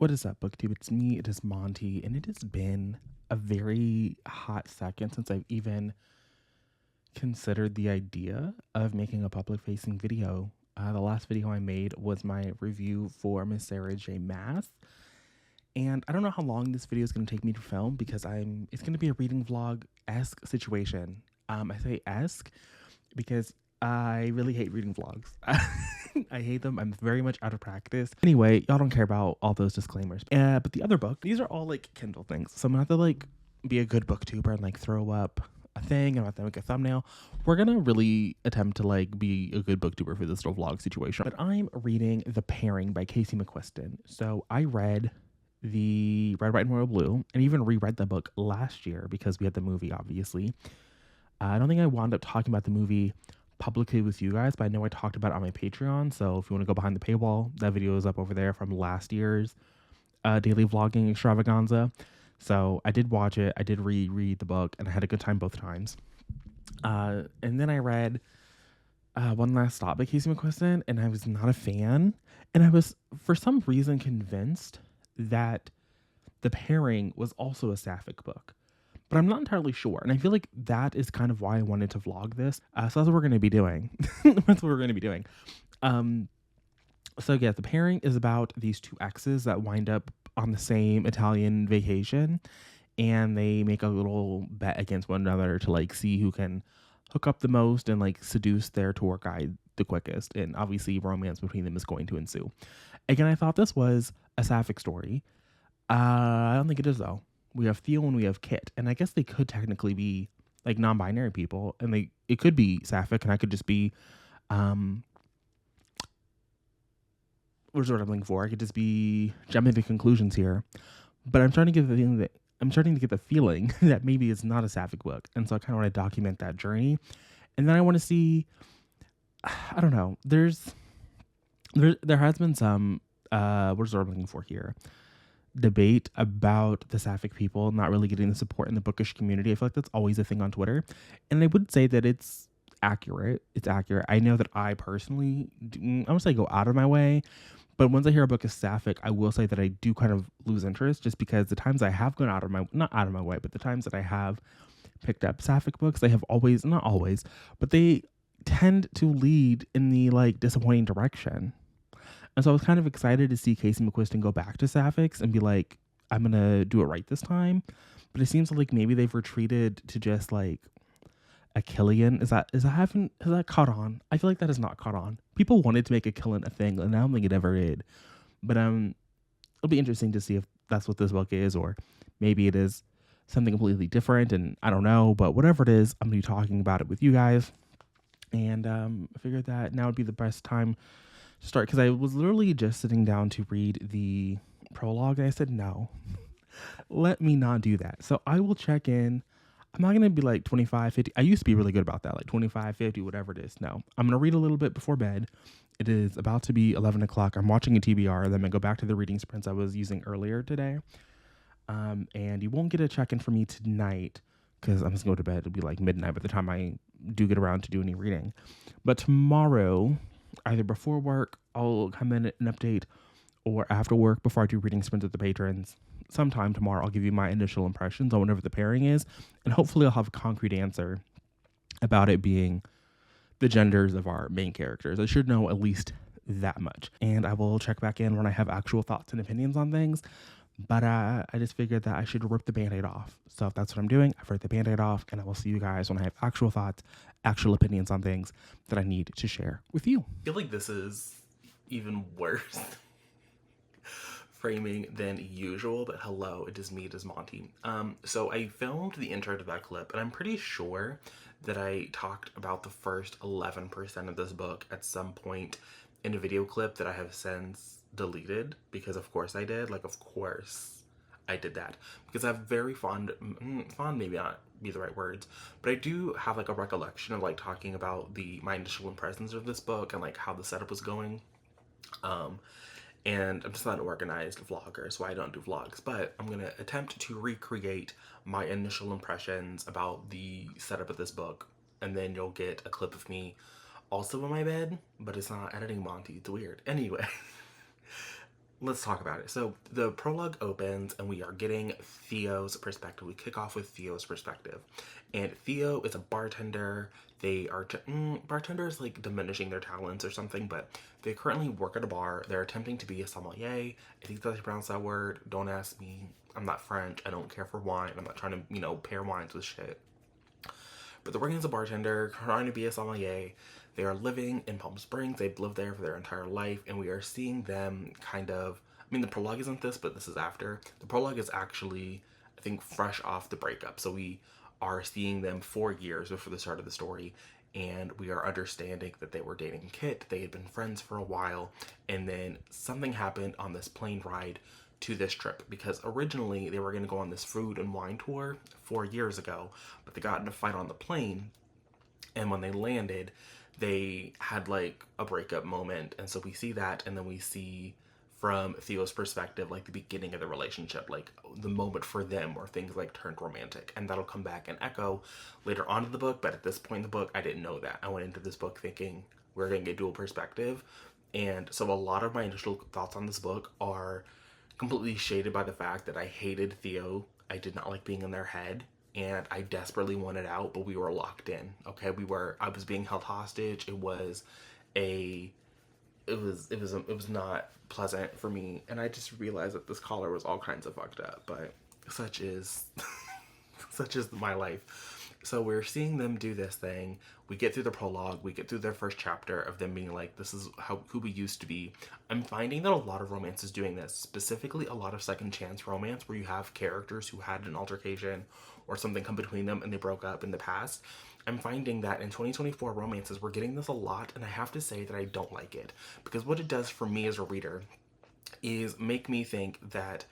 What is up, BookTube? It's me, it is Monty, and it has been a very hot second since I've even considered the idea of making a public facing video. The last video I made was my review for Miss Sarah J. Maas. And I don't know how long this video is going to take me to film because it's going to be a reading vlog-esque situation. I say esque because I really hate reading vlogs. I hate them. I'm very much out of practice. Anyway, y'all don't care about all those disclaimers. But the other book, these are all like Kindle things. So I'm gonna have to like be a good booktuber and like throw up a thing and have to make a thumbnail. We're gonna really attempt to like be a good booktuber for this little vlog situation. But I'm reading The Pairing by Casey McQuiston. So I read the Red, White, and Royal Blue and even reread the book last year because we had the movie, obviously. I don't think I wound up talking about the movie publicly with you guys, but I know I talked about it on my Patreon. So if you want to go behind the paywall, that video is up over there from last year's daily vlogging extravaganza. So I did watch it. I did reread the book, and I had a good time both times. And then I read One Last Stop by Casey McQuiston, and I was not a fan. And I was, for some reason, convinced that The Pairing was also a sapphic book, but I'm not entirely sure. And I feel like that is kind of why I wanted to vlog this. So that's what we're going to be doing. That's what we're going to be doing. So yeah, The Pairing is about these two exes that wind up on the same Italian vacation, and they make a little bet against one another to like see who can hook up the most and like seduce their tour guide the quickest. And obviously romance between them is going to ensue. Again, I thought this was a sapphic story. I don't think it is though. We have Theo and we have Kit, and I guess they could technically be like non-binary people, and it could be sapphic, and I could just be what's what I'm looking for. I could just be jumping to conclusions here, but I'm starting to get the feeling that maybe it's not a sapphic book, and so I kind of want to document that journey, and then I want to see. I don't know. There has been some what's what I'm looking for here. Debate about the sapphic people not really getting the support in the bookish community. I feel like that's always a thing on Twitter, and I would say that it's accurate. It's accurate. I know that I personally, I would say, go out of my way, but once I hear a book is sapphic, I will say that I do kind of lose interest, just because the times I have gone not out of my way, but the times that I have picked up sapphic books, they have always, not always, but they tend to lead in the like disappointing direction. And so I was kind of excited to see Casey McQuiston go back to sapphics and be like, I'm going to do it right this time. But it seems like maybe they've retreated to just like a Killian. Has that caught on? I feel like that has not caught on. People wanted to make a Killian a thing, and I don't think it ever did. But it'll be interesting to see if that's what this book is, or maybe it is something completely different, and I don't know. But whatever it is, I'm going to be talking about it with you guys. And I figured that now would be the best time start, because I was literally just sitting down to read the prologue, and I said, no, let me not do that. So I will check in. I'm not going to be like 25, 50. I used to be really good about that, like 25, 50, whatever it is. No, I'm going to read a little bit before bed. It is about to be 11 o'clock. I'm watching a TBR. Then I'm going to go back to the reading sprints I was using earlier today. And you won't get a check-in from me tonight because I'm just going to go to bed. It'll be like midnight by the time I do get around to do any reading. But tomorrow, either before work, I'll come in an update, or after work before I do reading sprints with the patrons. Sometime tomorrow, I'll give you my initial impressions on whatever the pairing is, and hopefully I'll have a concrete answer about it being the genders of our main characters. I should know at least that much, and I will check back in when I have actual thoughts and opinions on things. But I just figured that I should rip the Band-Aid off. So if that's what I'm doing, I've ripped the Band-Aid off, and I will see you guys when I have actual thoughts, actual opinions on things that I need to share with you. I feel like this is even worse framing than usual, but hello, it is me, it is Monty. So I filmed the intro to that clip, and I'm pretty sure that I talked about the first 11% of this book at some point in a video clip that I have since deleted, because of course I did. Like, of course I did that, because I have very fond maybe not be the right words, but I do have like a recollection of like talking about my initial impressions of this book and like how the setup was going. And I'm just not an organized vlogger, so I don't do vlogs, but I'm gonna attempt to recreate my initial impressions about the setup of this book, and then you'll get a clip of me also in my bed, but it's not editing Monty. It's weird. Anyway, let's talk about it. So the prologue opens and we are getting Theo's perspective. We kick off with Theo's perspective. And Theo is a bartender. They are, bartenders like diminishing their talents or something, but they currently work at a bar. They're attempting to be a sommelier. I think that's how you pronounce that word. Don't ask me. I'm not French. I don't care for wine. I'm not trying to, pair wines with shit. But they're working as a bartender, trying to be a sommelier. They are living in Palm Springs. They've lived there for their entire life, and we are seeing them kind of. I mean, the prologue isn't this, but this is after. The prologue is actually, I think, fresh off the breakup. So we are seeing them 4 years before the start of the story, and we are understanding that they were dating Kit. They had been friends for a while, and then something happened on this plane ride to this trip because originally they were going to go on this food and wine tour 4 years ago, but they got in a fight on the plane, and when they landed, they had like a breakup moment, and so we see that, and then we see from Theo's perspective, like the beginning of the relationship, like the moment for them where things like turned romantic, and that'll come back and echo later on in the book. But at this point in the book, I didn't know that. I went into this book thinking we're gonna get dual perspective, and so a lot of my initial thoughts on this book are completely shaded by the fact that I hated Theo. I did not like being in their head, and I desperately wanted out, but we were locked in. Okay, I was being held hostage. A it was not pleasant for me, and I just realized that this collar was all kinds of fucked up, but such is such is my life. So we're seeing them do this thing. We get through the prologue, we get through their first chapter of them being like, this is who we used to be. I'm finding that a lot of romance is doing this, specifically a lot of second chance romance where you have characters who had an altercation or something come between them and they broke up in the past. I'm finding that in 2024 romances, we're getting this a lot, and I have to say that I don't like it. Because what it does for me as a reader is make me think that,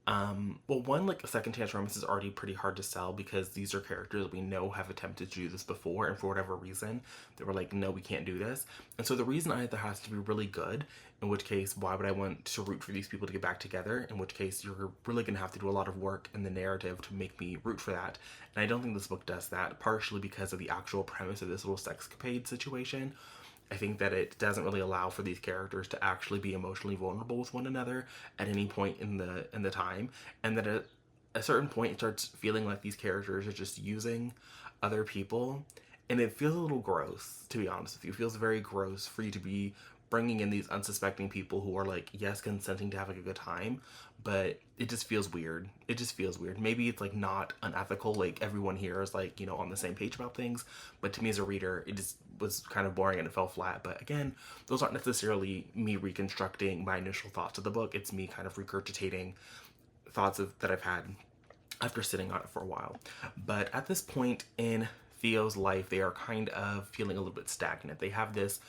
well, one, like a second chance romance is already pretty hard to sell because these are characters we know have attempted to do this before, and for whatever reason, they were like, no, we can't do this. And so the reason either has to be really good, in which case, why would I want to root for these people to get back together? In which case, you're really going to have to do a lot of work in the narrative to make me root for that. And I don't think this book does that, partially because of the actual premise of this little sexcapade situation. I think that it doesn't really allow for these characters to actually be emotionally vulnerable with one another at any point in the time, and that at a certain point it starts feeling like these characters are just using other people, and it feels a little gross, to be honest with you. It feels very gross for you to be bringing in these unsuspecting people who are like, yes, consenting to having a good time, but it just feels weird. It just feels weird. Maybe it's like not unethical, like everyone here is like, on the same page about things, but to me as a reader, it just was kind of boring and it fell flat. But again, those aren't necessarily me reconstructing my initial thoughts of the book. It's me kind of regurgitating that I've had after sitting on it for a while. But at this point in Theo's life, they are kind of feeling a little bit stagnant. They have this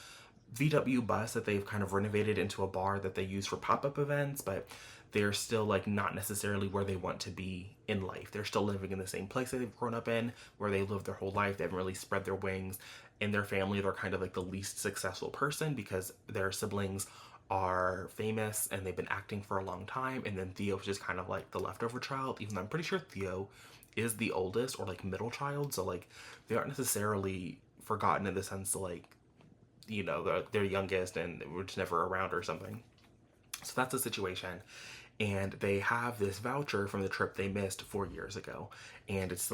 VW bus that they've kind of renovated into a bar that they use for pop-up events, but they're still like not necessarily where they want to be in life. They're still living in the same place that they've grown up in, where they lived their whole life. They haven't really spread their wings. In their family, they're kind of like the least successful person because their siblings are famous and they've been acting for a long time, and then Theo's just kind of like the leftover child, even though I'm pretty sure Theo is the oldest or like middle child, so like they aren't necessarily forgotten in the sense of like, they're youngest and we're just never around or something. So that's the situation. And they have this voucher from the trip they missed 4 years ago, and it's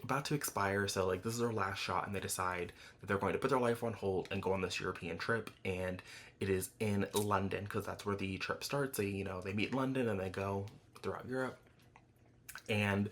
about to expire. So like this is their last shot, and they decide that they're going to put their life on hold and go on this European trip. And it is in London because that's where the trip starts. They meet in London and they go throughout Europe. And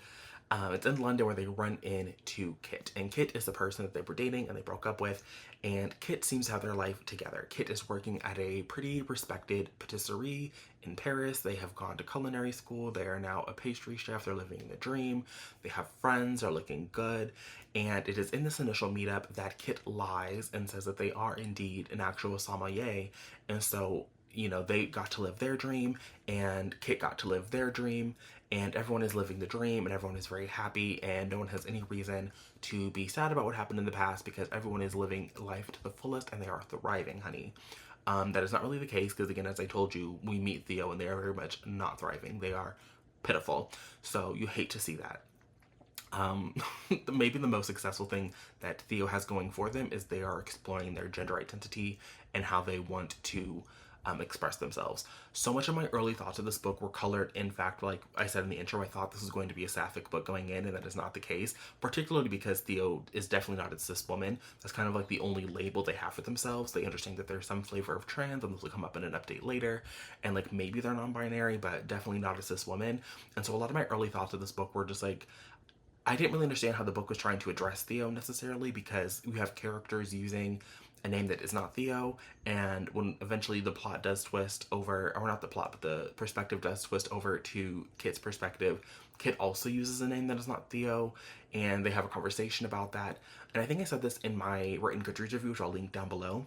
it's in London where they run into Kit. And Kit is the person that they were dating and they broke up with. And Kit seems to have their life together. Kit is working at a pretty respected patisserie in Paris. They have gone to culinary school. They are now a pastry chef. They're living the dream. They have friends. They're looking good. And it is in this initial meetup that Kit lies and says that they are indeed an actual sommelier. And so, they got to live their dream, and Kit got to live their dream, and everyone is living the dream, and everyone is very happy, and no one has any reason to be sad about what happened in the past because everyone is living life to the fullest and they are thriving, honey. That is not really the case because, again, as I told you, we meet Theo and they are very much not thriving. They are pitiful. So you hate to see that. Maybe the most successful thing that Theo has going for them is they are exploring their gender identity and how they want to express themselves. So much of my early thoughts of this book were colored. In fact, like I said in the intro, I thought this was going to be a sapphic book going in, and that is not the case, particularly because Theo is definitely not a cis woman. That's kind of like the only label they have for themselves. They understand that there's some flavor of trans, and this will come up in an update later, and like maybe they're non-binary, but definitely not a cis woman. And so a lot of my early thoughts of this book were just like, I didn't really understand how the book was trying to address Theo necessarily, because we have characters using a name that is not Theo, and when eventually the plot does twist over, or not the plot, but the perspective does twist over to Kit's perspective, Kit also uses a name that is not Theo, and they have a conversation about that. And I think I said this in my written Goodreads review, which I'll link down below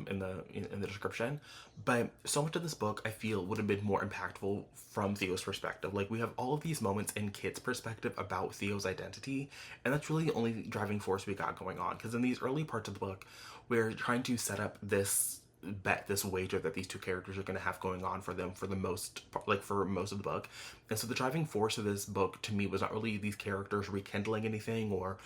in the description. But so much of this book I feel would have been more impactful from Theo's perspective. Like, we have all of these moments in Kit's perspective about Theo's identity, and that's really the only driving force we got going on. Because in these early parts of the book, we're trying to set up this bet, this wager that these two characters are going to have going on for them for the most, like, for most of the book. And so the driving force of this book to me was not really these characters rekindling anything or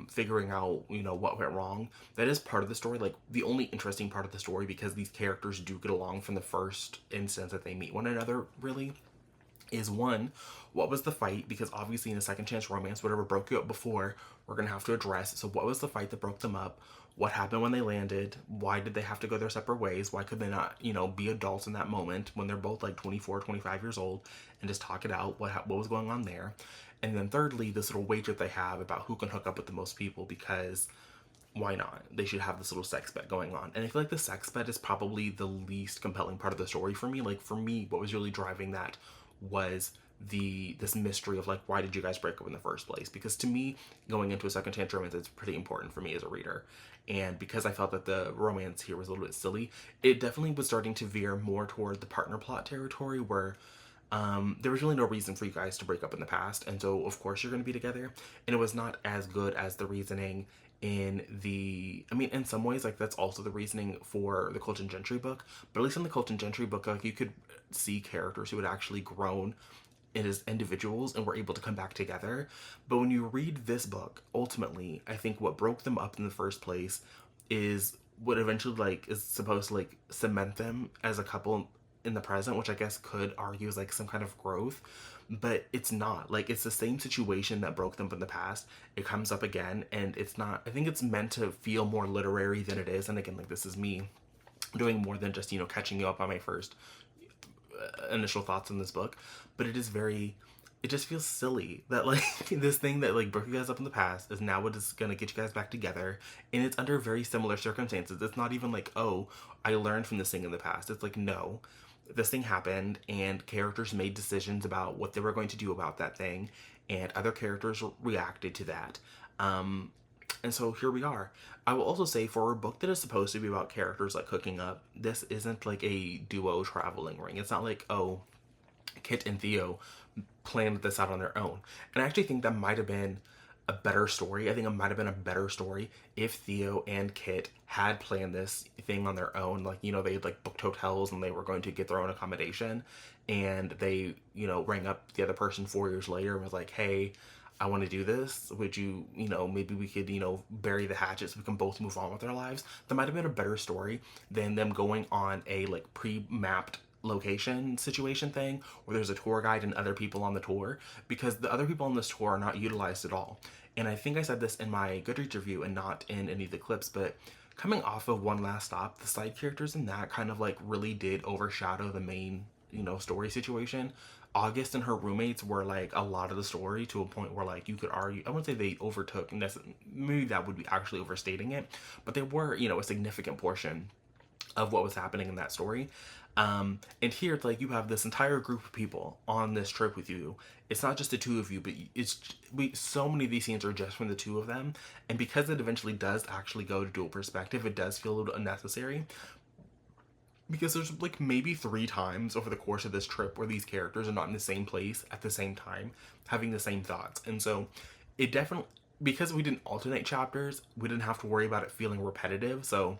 figuring out, you know, what went wrong. That is part of the story, like the only interesting part of the story, because these characters do get along from the first instance that they meet one another, really, is one, what was the fight? Because obviously in a second chance romance, whatever broke you up before, we're gonna have to address. So what was the fight that broke them up? What happened when they landed? Why did they have to go their separate ways? Why could they not, you know, be adults in that moment when they're both like 24, 25 years old and just talk it out? What was going on there? And then thirdly, this little wager they have about who can hook up with the most people, because why not? They should have this little sex bet going on. And I feel like the sex bet is probably the least compelling part of the story for me. Like, for me, what was really driving that was this mystery of like, why did you guys break up in the first place? Because to me, going into a second chance romance, it's pretty important for me as a reader. And because I felt that the romance here was a little bit silly, it definitely was starting to veer more toward the partner plot territory, where there was really no reason for you guys to break up in the past, and so of course you're going to be together. And it was not as good as the reasoning in the, I mean, in some ways, like, that's also the reasoning for the Colton Gentry book, but at least in the Colton Gentry book, like, you could see characters who had actually grown as individuals and were able to come back together. But when you read this book, ultimately, I think what broke them up in the first place is what eventually, like, is supposed to like cement them as a couple in the present, which I guess could argue is like some kind of growth, but it's not. Like, it's the same situation that broke them in the past. It comes up again, and it's not, I think it's meant to feel more literary than it is. And again, like, this is me doing more than just, you know, catching you up on my first initial thoughts on this book, but it is very, it just feels silly that like this thing that like broke you guys up in the past is now what is gonna get you guys back together, and it's under very similar circumstances. It's not even like, oh, I learned from this thing in the past. It's like, no, this thing happened and characters made decisions about what they were going to do about that thing, and other characters reacted to that. And so here we are. I will also say, for a book that is supposed to be about characters like hooking up, this isn't like a duo traveling ring. It's not like, oh, Kit and Theo planned this out on their own. And I actually think that might have been a better story. I think it might have been a better story if Theo and Kit had planned this thing on their own. Like, you know, they had like booked hotels and they were going to get their own accommodation, and they, you know, rang up the other person 4 years later and was like, hey, I want to do this. Would you, you know, maybe we could, you know, bury the hatchet so we can both move on with our lives. That might have been a better story than them going on a like pre-mapped location situation thing where there's a tour guide and other people on the tour, because the other people on this tour are not utilized at all. And I think I said this in my Goodreads review and not in any of the clips, but coming off of One Last Stop, the side characters in that kind of like really did overshadow the main, you know, story situation. August and her roommates were like a lot of the story, to a point where like you could argue, I wouldn't say they overtook, maybe that would be actually overstating it, but they were, you know, a significant portion of what was happening in that story. And here it's like you have this entire group of people on this trip with you. It's not just the two of you, but so many of these scenes are just from the two of them. And because it eventually does actually go to dual perspective, it does feel a little unnecessary. Because there's like maybe 3 times over the course of this trip where these characters are not in the same place at the same time, having the same thoughts. And so it definitely, because we didn't alternate chapters, we didn't have to worry about it feeling repetitive. So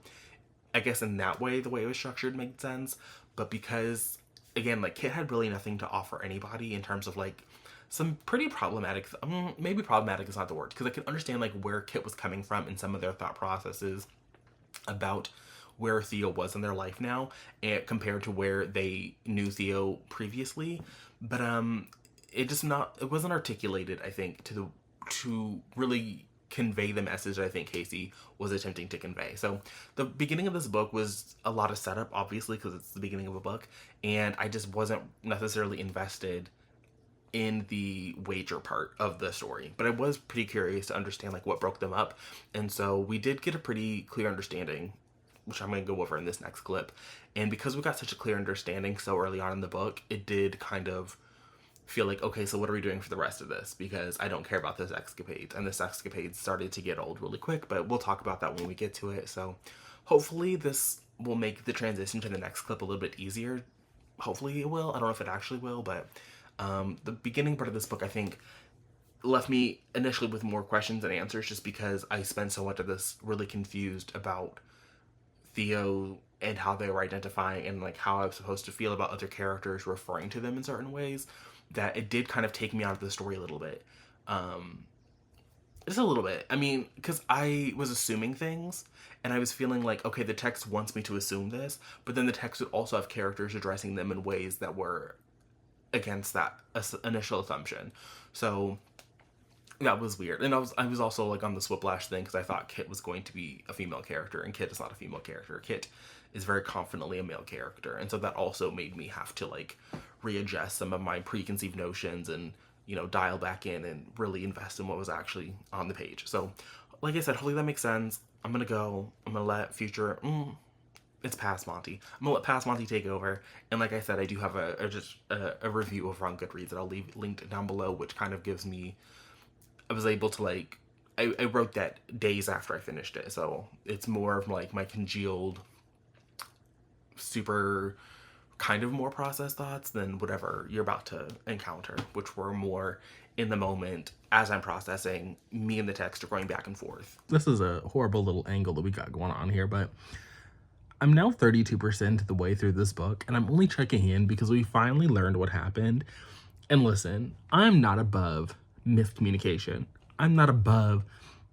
I guess in that way, the way it was structured made sense. But because, again, like, Kit had really nothing to offer anybody in terms of like some pretty problematic, maybe problematic is not the word, because I can understand like where Kit was coming from in some of their thought processes about where Theo was in their life now, and compared to where they knew Theo previously. But it wasn't articulated, I think, to really convey the message that I think Casey was attempting to convey. So the beginning of this book was a lot of setup, obviously, because it's the beginning of a book, and I just wasn't necessarily invested in the wager part of the story, but I was pretty curious to understand like what broke them up. And so we did get a pretty clear understanding, which I'm going to go over in this next clip. And because we got such a clear understanding so early on in the book, it did kind of feel like, okay, so what are we doing for the rest of this? Because I don't care about this escapade. And this escapade started to get old really quick, but we'll talk about that when we get to it. So hopefully this will make the transition to the next clip a little bit easier. Hopefully it will. I don't know if it actually will, but the beginning part of this book, I think, left me initially with more questions than answers, just because I spent so much of this really confused about Theo and how they were identifying and like how I was supposed to feel about other characters referring to them in certain ways, that it did kind of take me out of the story a little bit. Just a little bit. I mean, because I was assuming things, and I was feeling like, okay, the text wants me to assume this, but then the text would also have characters addressing them in ways that were against that initial assumption. So that was weird. And I was also like on the Swiplash thing, because I thought Kit was going to be a female character, and Kit is not a female character. Kit is very confidently a male character, and so that also made me have to like readjust some of my preconceived notions and, you know, dial back in and really invest in what was actually on the page. So like I said, hopefully that makes sense. I'm gonna let Future it's Past Monty. I'm gonna let Past Monty take over, and like I said, I do have a review over on Goodreads that I'll leave linked down below, which kind of gives me, I was able to like, I wrote that days after I finished it, so it's more of like my congealed, super kind of more processed thoughts than whatever you're about to encounter, which were more in the moment as I'm processing. Me and the text are going back and forth. This is a horrible little angle that we got going on here, but I'm now 32% of the way through this book, and I'm only checking in because we finally learned what happened. And listen, I'm not above miscommunication. I'm not above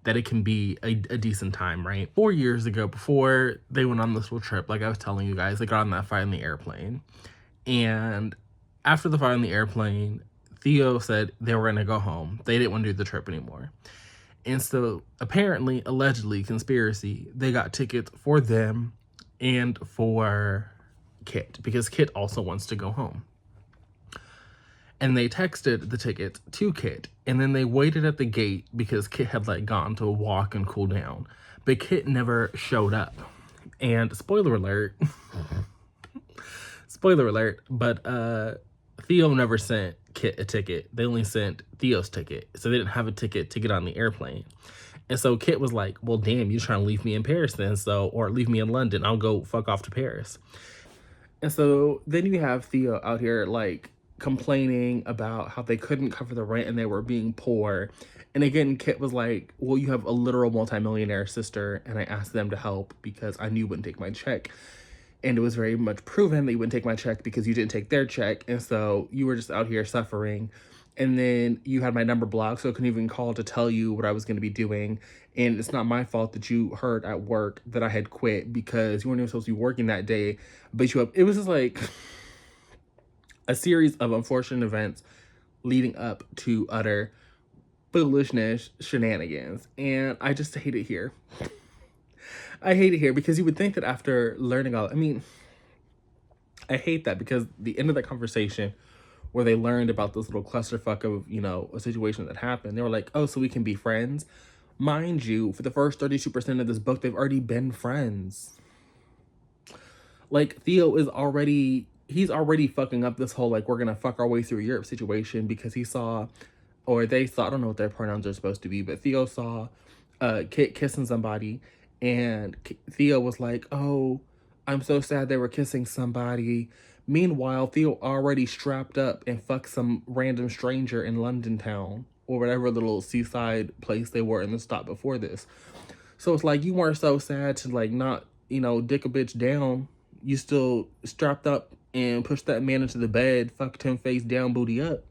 that it can be a decent time, right? 4 years ago, before they went on this little trip, like I was telling you guys, they got on that fight in the airplane. And after the fight on the airplane, Theo said they were going to go home. They didn't want to do the trip anymore. And so apparently, allegedly, conspiracy, they got tickets for them and for Kit, because Kit also wants to go home. And they texted the tickets to Kit, and then they waited at the gate because Kit had like gone to walk and cool down, but Kit never showed up. And spoiler alert, but Theo never sent Kit a ticket. They only sent Theo's ticket, so they didn't have a ticket to get on the airplane. And so Kit was like, well, damn, you're trying to leave me in Paris then, so, or leave me in London. I'll go fuck off to Paris. And so then you have Theo out here, like, complaining about how they couldn't cover the rent and they were being poor. And again, Kit was like, well, you have a literal multimillionaire sister, and I asked them to help because I knew you wouldn't take my check. And it was very much proven that you wouldn't take my check because you didn't take their check. And so you were just out here suffering. And then you had my number blocked, so I couldn't even call to tell you what I was going to be doing. And it's not my fault that you heard at work that I had quit because you weren't even supposed to be working that day. But it was just like a series of unfortunate events leading up to utter foolishness shenanigans. And I just hate it here. I hate it here because you would think that after learning all, I mean, I hate that because the end of that conversation where they learned about this little clusterfuck of, you know, a situation that happened, they were like, oh, so we can be friends. Mind you, for the first 32% of this book, they've already been friends. Like, Theo is already, he's already fucking up this whole, like, we're gonna fuck our way through Europe situation because he saw, or they saw, I don't know what their pronouns are supposed to be, but Theo saw Kit kissing somebody, and Theo was like, oh, I'm so sad they were kissing somebody. Meanwhile, Theo already strapped up and fucked some random stranger in London town or whatever little seaside place they were in the stop before this. So it's like, you weren't so sad to like not, you know, dick a bitch down. You still strapped up and pushed that man into the bed, fucked him face down, booty up.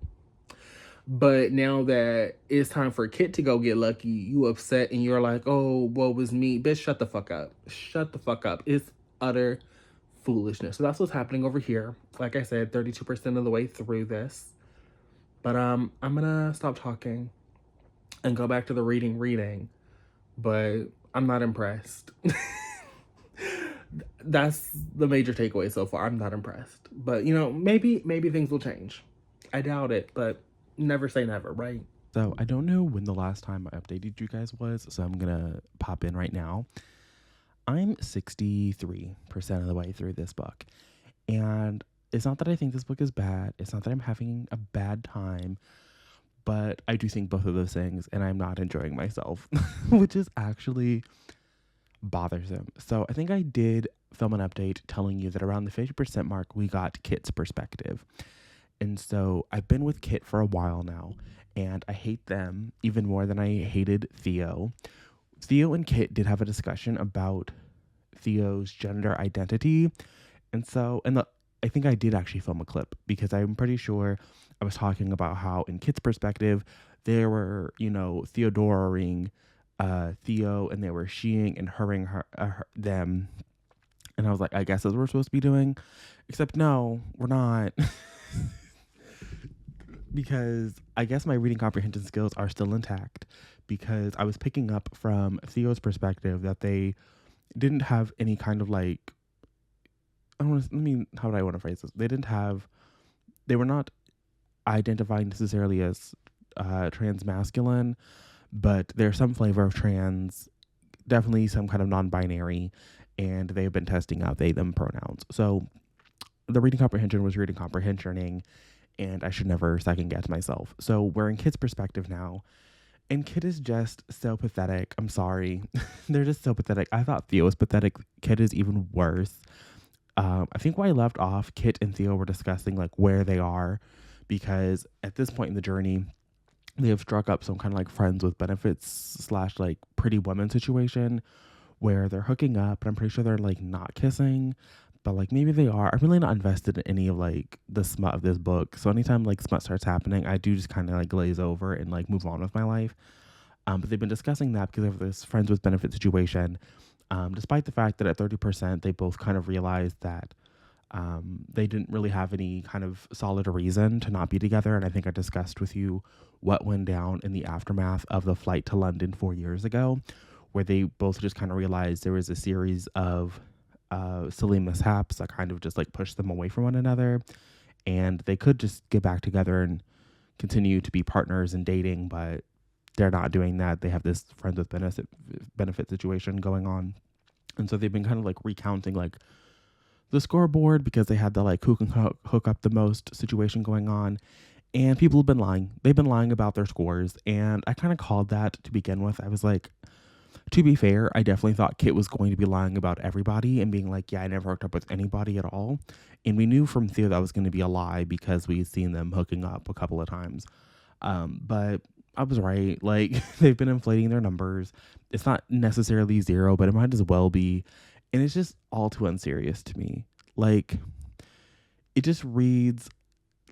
But now that it's time for Kit to go get lucky, you upset and you're like, oh, woe was me. Bitch, shut the fuck up. Shut the fuck up. It's utter foolishness. So that's what's happening over here. Like I said, 32% of the way through this. But I'm gonna stop talking and go back to the reading. But I'm not impressed. That's the major takeaway so far. I'm not impressed. But maybe things will change. I doubt it, but never say never, right? So I don't know when the last time I updated you guys was, so I'm gonna pop in right now. I'm 63% of the way through this book. And it's not that I think this book is bad. It's not that I'm having a bad time, but I do think both of those things, and I'm not enjoying myself, which is actually bothersome. So I think I did film an update telling you that around the 50% mark, we got Kit's perspective. And so I've been with Kit for a while now, and I hate them even more than I hated Theo. Theo and Kit did have a discussion about Theo's gender identity. I think I did actually film a clip because I'm pretty sure I was talking about how, in Kit's perspective, they were, Theodoring Theo, and they were sheing and herring them. And I was like, I guess that's what we're supposed to be doing. Except no, we're not. Because I guess my reading comprehension skills are still intact, because I was picking up from Theo's perspective that they didn't have any kind of like, how would I want to phrase this? They were not identifying necessarily as trans masculine, but there's some flavor of trans, definitely some kind of non-binary, and they've been testing out they, them pronouns. So the reading comprehension was reading comprehensioning, and I should never second guess myself. So we're in Kit's perspective now, and Kit is just so pathetic. I'm sorry. They're just so pathetic. I thought Theo was pathetic. Kit is even worse. I think where I left off, Kit and Theo were discussing like where they are, because at this point in the journey, they have struck up some kind of like friends with benefits slash like pretty woman situation where they're hooking up, and I'm pretty sure they're like not kissing, but like maybe they are. I'm really not invested in any of like the smut of this book. So anytime like smut starts happening, I do just kind of like glaze over and like move on with my life. But they've been discussing that because of this friends with benefit situation. Despite the fact that at 30%, they both kind of realized that they didn't really have any kind of solid reason to not be together. And I think I discussed with you what went down in the aftermath of the flight to London 4 years ago, where they both just kind of realized there was a series of silly mishaps that kind of just like pushed them away from one another. And they could just get back together and continue to be partners and dating, but they're not doing that. They have this friends with benefit situation going on. And so they've been kind of like recounting like the scoreboard, because they had the like who can hook up the most situation going on. And people have been lying. They've been lying about their scores. And I kind of called that to begin with. I was like, to be fair, I definitely thought Kit was going to be lying about everybody and being like, yeah, I never hooked up with anybody at all. And we knew from Theo that was going to be a lie because we'd seen them hooking up a couple of times. But I was right. Like, they've been inflating their numbers. It's not necessarily zero, but it might as well be. And it's just all too unserious to me. Like, it just reads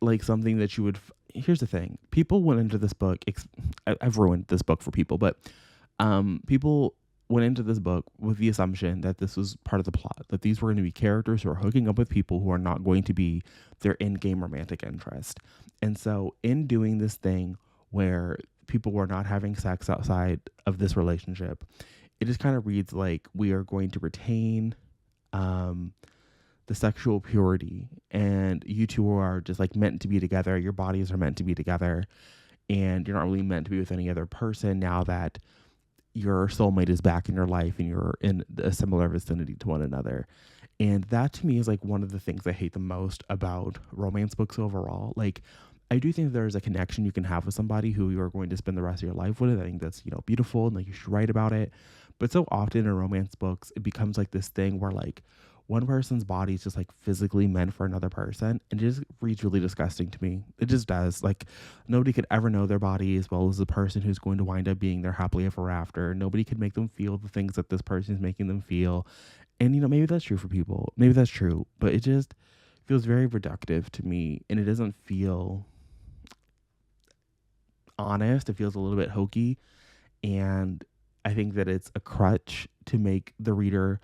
like something that you would. Here's the thing. People went into this book. I've ruined this book for people, but people went into this book with the assumption that this was part of the plot, that these were going to be characters who are hooking up with people who are not going to be their in-game romantic interest. And so in doing this thing where people were not having sex outside of this relationship, it just kind of reads like we are going to retain the sexual purity, and you two are just like meant to be together. Your bodies are meant to be together, and you're not really meant to be with any other person now that your soulmate is back in your life and you're in a similar vicinity to one another. And that to me is like one of the things I hate the most about romance books overall. Like, I do think there's a connection you can have with somebody who you are going to spend the rest of your life with. I think that's, beautiful, and like you should write about it. But so often in romance books, it becomes like this thing where like one person's body is just like physically meant for another person. And it just reads really disgusting to me. It just does. Like, nobody could ever know their body as well as the person who's going to wind up being there happily ever after. Nobody could make them feel the things that this person is making them feel. And, maybe that's true for people. Maybe that's true. But it just feels very reductive to me. And it doesn't feel honest. It feels a little bit hokey. And I think that it's a crutch to make the reader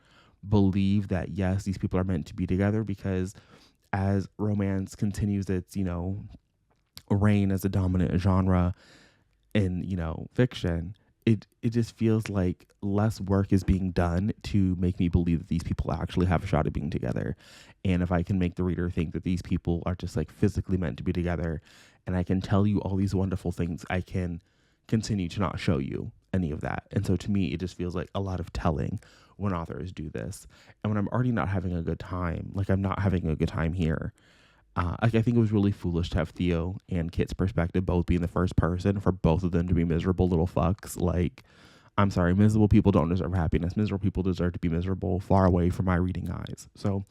believe that yes, these people are meant to be together, because as romance continues its, reign as a dominant genre in, fiction, it just feels like less work is being done to make me believe that these people actually have a shot at being together. And if I can make the reader think that these people are just like physically meant to be together, and I can tell you all these wonderful things, I can continue to not show you any of that. And so to me, it just feels like a lot of telling when authors do this. And when I'm already not having a good time, like I'm not having a good time here, like I think it was really foolish to have Theo and Kit's perspective both be in the first person, for both of them to be miserable little fucks. Like, I'm sorry, miserable people don't deserve happiness. Miserable people deserve to be miserable, far away from my reading eyes. So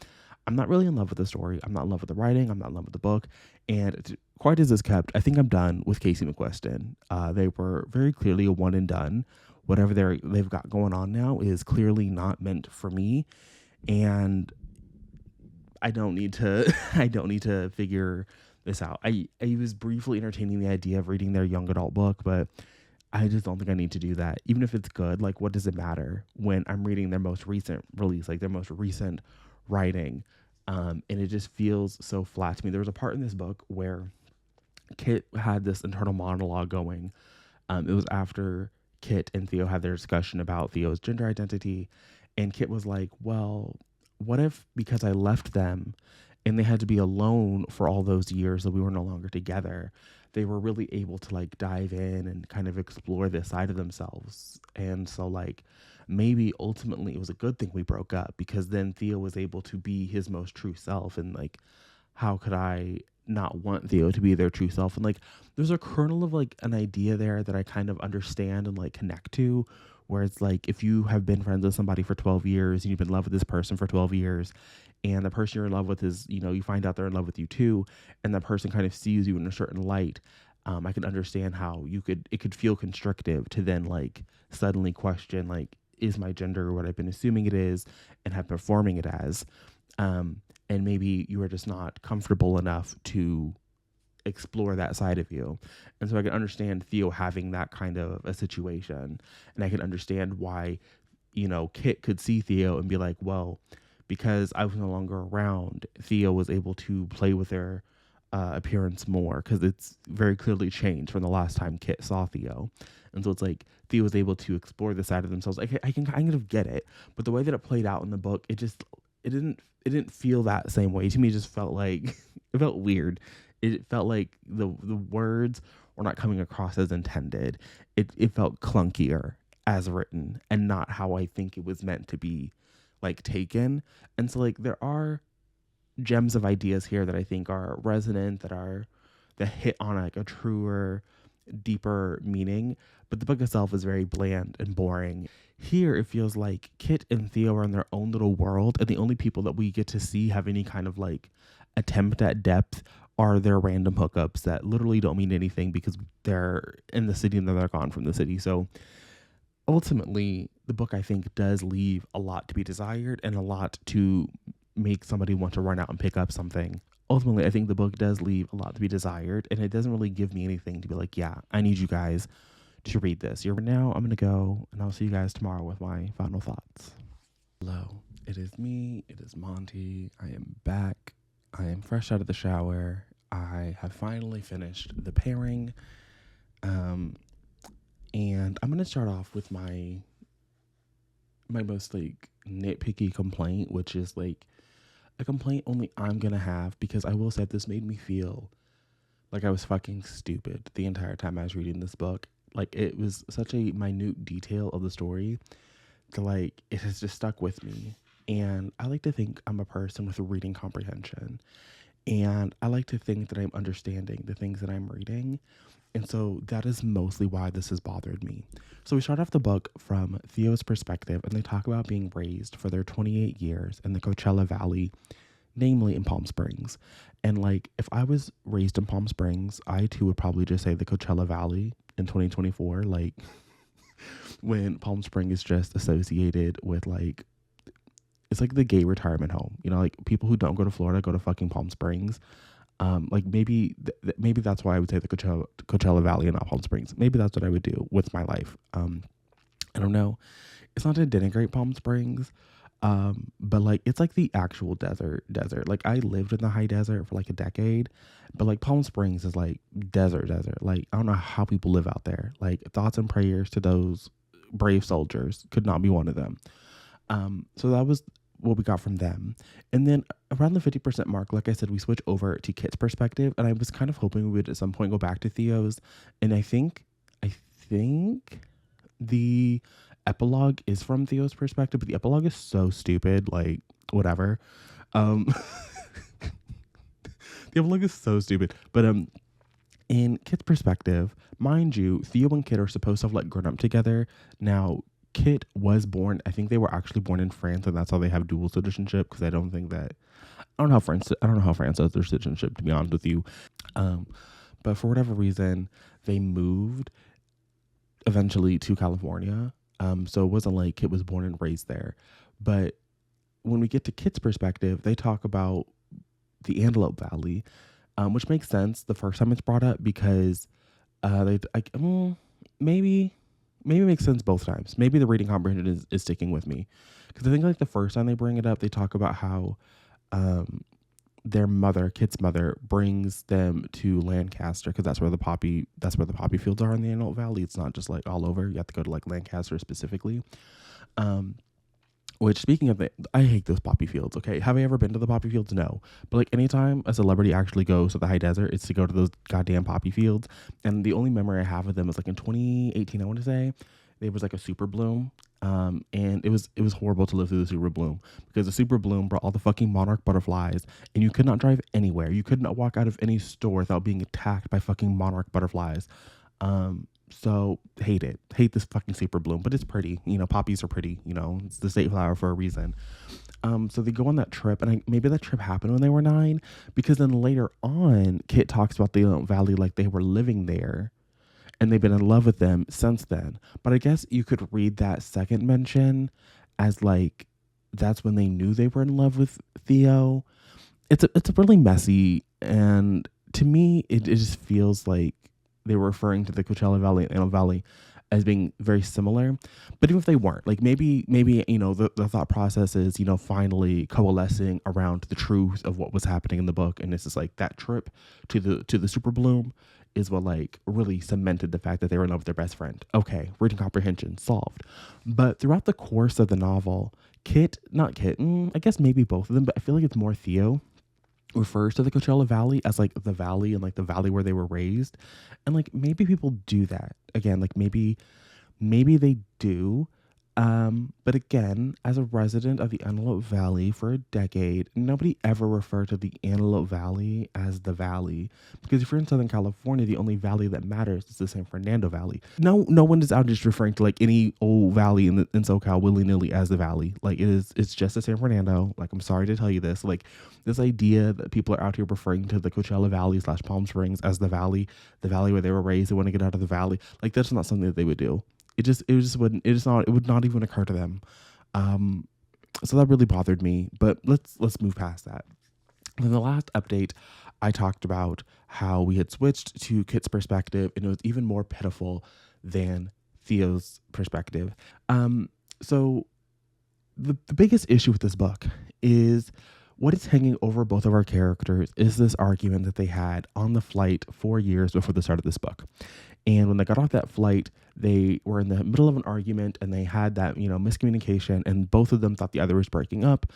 I'm not really in love with the story. I'm not in love with the writing. I'm not in love with the book. And quite as is kept, I think I'm done with Casey McQuiston. They were very clearly a one and done. Whatever they've got going on now is clearly not meant for me. And I don't need to I don't need to figure this out. I was briefly entertaining the idea of reading their young adult book, but I just don't think I need to do that. Even if it's good, like what does it matter when I'm reading their most recent release, like their most recent writing? And it just feels so flat to me. There was a part in this book where Kit had this internal monologue going. It was after Kit and Theo had their discussion about Theo's gender identity, and Kit was like, well, what if because I left them and they had to be alone for all those years that we were no longer together, they were really able to like dive in and kind of explore this side of themselves. And so like maybe ultimately it was a good thing we broke up, because then Theo was able to be his most true self. And like, how could I not want Theo to be their true self? And like, there's a kernel of like an idea there that I kind of understand and like connect to, where it's like, if you have been friends with somebody for 12 years and you've been in love with this person for 12 years, and the person you're in love with is, you find out they're in love with you too, and that person kind of sees you in a certain light. I can understand how it could feel constrictive to then like suddenly question, like, is my gender what I've been assuming it is and have been performing it as? And maybe you are just not comfortable enough to explore that side of you. And so I can understand Theo having that kind of a situation. And I can understand why, Kit could see Theo and be like, well, because I was no longer around, Theo was able to play with their appearance more, because it's very clearly changed from the last time Kit saw Theo. And so it's like Theo was able to explore the side of themselves. I can kind of get it, but the way that it played out in the book, it didn't feel that same way to me. It just felt like it felt weird. It felt like the words were not coming across as intended. It felt clunkier as written, and not how I think it was meant to be like taken. And so like there are gems of ideas here that I think are resonant, that hit on like a truer, deeper meaning. But the book itself is very bland and boring. Here it feels like Kit and Theo are in their own little world, and the only people that we get to see have any kind of like attempt at depth are their random hookups that literally don't mean anything because they're in the city and then they're gone from the city. So ultimately, the book, I think, does leave a lot to be desired and a lot to make somebody want to run out and pick up something. Ultimately, I think the book does leave a lot to be desired, and it doesn't really give me anything to be like, yeah, I need you guys to read this. Now I'm going to go, and I'll see you guys tomorrow with my final thoughts. Hello, it is me. It is Monty. I am back. I am fresh out of the shower. I have finally finished the pairing. And I'm going to start off with my most like nitpicky complaint, which is like a complaint only I'm going to have, because I will say this made me feel like I was fucking stupid the entire time I was reading this book. Like, it was such a minute detail of the story that like it has just stuck with me. And I like to think I'm a person with a reading comprehension. And I like to think that I'm understanding the things that I'm reading. And so that is mostly why this has bothered me. So we start off the book from Theo's perspective, and they talk about being raised for their 28 years in the Coachella Valley, namely in Palm Springs. And like, if I was raised in Palm Springs, I too would probably just say the Coachella Valley in 2024. Like, when Palm Springs is just associated with like, it's like the gay retirement home, like people who don't go to Florida go to fucking Palm Springs. Like maybe that's why I would say the Coachella Valley and not Palm Springs. Maybe that's what I would do with my life. I don't know. It's not to denigrate Palm Springs. But like it's like the actual desert. Like I lived in the high desert for like a decade, but like Palm Springs is like desert. Like I don't know how people live out there. Like thoughts and prayers to those brave soldiers. Could not be one of them. So that was what we got from them. And then around the 50% mark, like I said, we switch over to Kit's perspective. And I was kind of hoping we would at some point go back to Theo's. And I think the epilogue is from Theo's perspective, but the epilogue is so stupid, like whatever. Um the epilogue is so stupid. But in Kit's perspective, mind you, Theo and Kit are supposed to have like grown up together. Now, Kit was born, I think they were actually born in France, and that's how they have dual citizenship. Because I don't know how France does their citizenship, to be honest with you. Um, but for whatever reason, they moved eventually to California. So it wasn't like Kit was born and raised there. But when we get to Kit's perspective, they talk about the Antelope Valley, which makes sense the first time it's brought up because maybe maybe it makes sense both times. Maybe the reading comprehension is sticking with me because I think like the first time they bring it up, they talk about how um, their mother, Kit's mother, brings them to Lancaster because that's where the poppy fields are in the Antelope Valley. It's not just like all over. You have to go to like Lancaster specifically. Um, which, speaking of it, I hate those poppy fields. Okay, have I ever been to the poppy fields? No, but like anytime a celebrity actually goes to the high desert, it's to go to those goddamn poppy fields. And the only memory I have of them was like in 2018. I want to say there was like a super bloom, and it was horrible to live through the super bloom because the super bloom brought all the fucking monarch butterflies, and you could not drive anywhere. You could not walk out of any store without being attacked by fucking monarch butterflies. So hate it. Hate this fucking super bloom, but it's pretty. You know, poppies are pretty. You know, it's the state flower for a reason. So they go on that trip, and maybe that trip happened when they were 9, because then later on, Kit talks about the Valley like they were living there, and they've been in love with them since then. But I guess you could read that second mention as like that's when they knew they were in love with Theo. It's a really messy, and to me, it just feels like they were referring to the Coachella Valley and Antelope Valley as being very similar. But even if they weren't, like maybe the thought process is finally coalescing around the truth of what was happening in the book, and it's just like that trip to the Super Bloom is what like really cemented the fact that they were in love with their best friend. Okay, reading comprehension solved. But throughout the course of the novel, not Kit, I guess maybe both of them, but I feel like it's more Theo refers to the Coachella Valley as like the valley and like the valley where they were raised. And like maybe people do that. Again, like maybe they do. But again, as a resident of the Antelope Valley for a decade, nobody ever referred to the Antelope Valley as the valley. Because if you're in Southern California, the only valley that matters is the San Fernando Valley. No one is out just referring to like any old valley in SoCal willy-nilly as the valley. Like it's just the San Fernando. Like, I'm sorry to tell you this. Like, this idea that people are out here referring to the Coachella Valley / Palm Springs as the valley where they were raised, they want to get out of the valley. Like, that's not something that they would do. It would not even occur to them. So that really bothered me, but let's move past that. In the last update, I talked about how we had switched to Kit's perspective, and it was even more pitiful than Theo's perspective. So the biggest issue with this book is what is hanging over both of our characters is this argument that they had on the flight 4 years before the start of this book. And when they got off that flight, they were in the middle of an argument and they had that, miscommunication, and both of them thought the other was breaking up,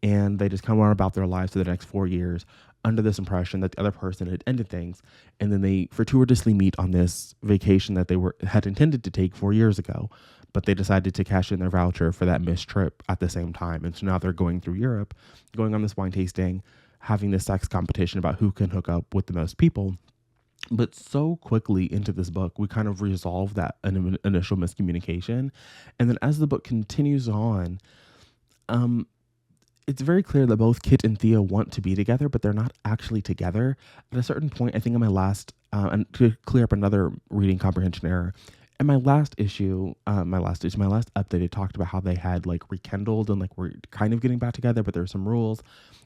and they just kind of went about their lives for the next 4 years under this impression that the other person had ended things. And then they fortuitously meet on this vacation that they had intended to take 4 years ago, but they decided to cash in their voucher for that missed trip at the same time. And so now they're going through Europe, going on this wine tasting, having this sex competition about who can hook up with the most people. But so quickly into this book, we kind of resolve that initial miscommunication. And then as the book continues on, it's very clear that both Kit and Theo want to be together, but they're not actually together. At a certain point, I think in my last, and to clear up another reading comprehension error, in my last update, it talked about how they had like rekindled and like were kind of getting back together, but there were some rules,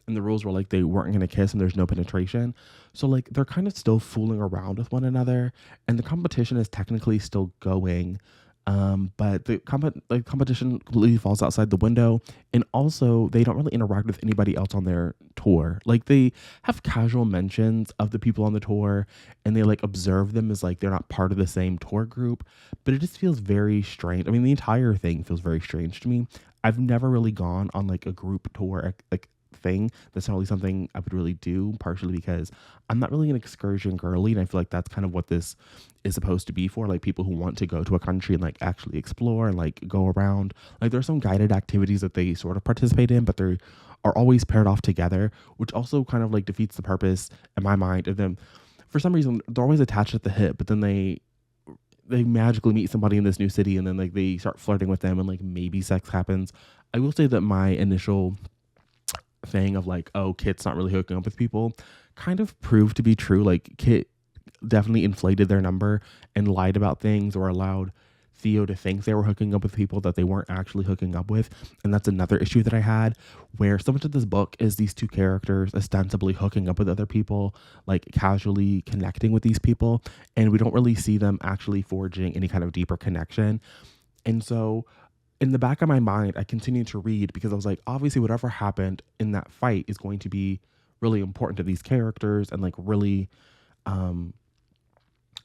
and the rules were like they weren't going to kiss and there's no penetration. So like they're kind of still fooling around with one another, and the competition is technically still going. But the competition completely falls outside the window, and also they don't really interact with anybody else on their tour. Like they have casual mentions of the people on the tour, and they like observe them as like they're not part of the same tour group. But it just feels very strange. I mean, the entire thing feels very strange to me. I've never really gone on like a group tour like thing. That's not really something I would really do, partially because I'm not really an excursion girly, and I feel like that's kind of what this is supposed to be for, like people who want to go to a country and like actually explore and like go around. Like there's some guided activities that they sort of participate in, but they are always paired off together, which also kind of like defeats the purpose in my mind of them. For some reason, they're always attached at the hip, but then they magically meet somebody in this new city, and then like they start flirting with them, and like maybe sex happens. I will say that my initial thing of like, oh, Kit's not really hooking up with people, kind of proved to be true. Like Kit definitely inflated their number and lied about things, or allowed Theo to think they were hooking up with people that they weren't actually hooking up with. And that's another issue that I had, where so much of this book is these two characters ostensibly hooking up with other people, like casually connecting with these people, and we don't really see them actually forging any kind of deeper connection. And so in the back of my mind, I continued to read because I was like, obviously, whatever happened in that fight is going to be really important to these characters, and like really, um,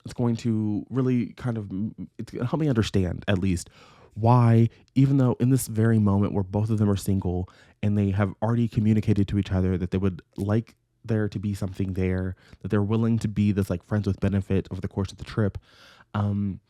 it's going to really kind of it's gonna help me understand at least why, even though in this very moment where both of them are single and they have already communicated to each other that they would like there to be something there, that they're willing to be this like friends with benefit over the course of the trip. Um,